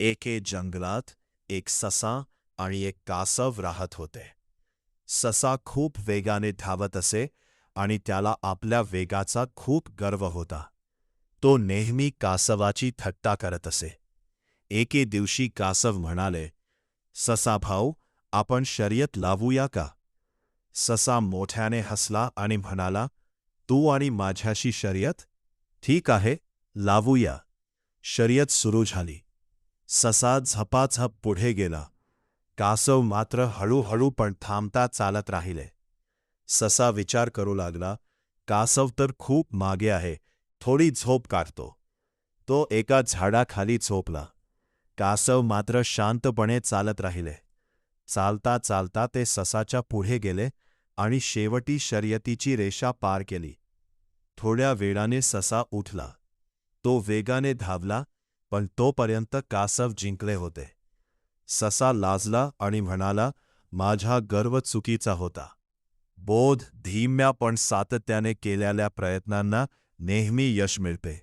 एके जंगलात एक ससा आणि एक कासव राहत होते. ससा खूप वेगाने धावत असे आणि त्याला आपल्या वेगाचा खूप गर्व होता. तो नेहमी कासवाची थट्टा करत असे. एके दिवशी कासव म्हणाले, "ससा भाऊ, आपण शर्यत लावूया का?" ससा मोठ्याने हसला आणि म्हणाला, "तू आणि माझ्याशी शर्यत? ठीक आहे, लावूया." शर्यत सुरू झाली. ससा झपाझप पुढे गेला. कासव मात्र हळूहळू पण थांबता चालत राहिले. ससा विचार करू लागला, कासव तर खूप मागे आहे, थोडी झोप काढतो. तो एका झाडाखाली झोपला. कासव मात्र शांतपणे चालत राहिले. चालता चालता ते ससाच्या पुढे गेले आणि शेवटी शर्यतीची रेषा पार केली. थोड्या वेळाने ससा उठला. तो वेगाने धावला, पण तोपर्यंत कासव जिंकले होते. ससा लाजला आणि म्हणाला, "माझा गर्व चुकीचा होता." बोध धीम्या पण सातत्याने केलेल्या प्रयत्नांना नेहमी यश मिळते.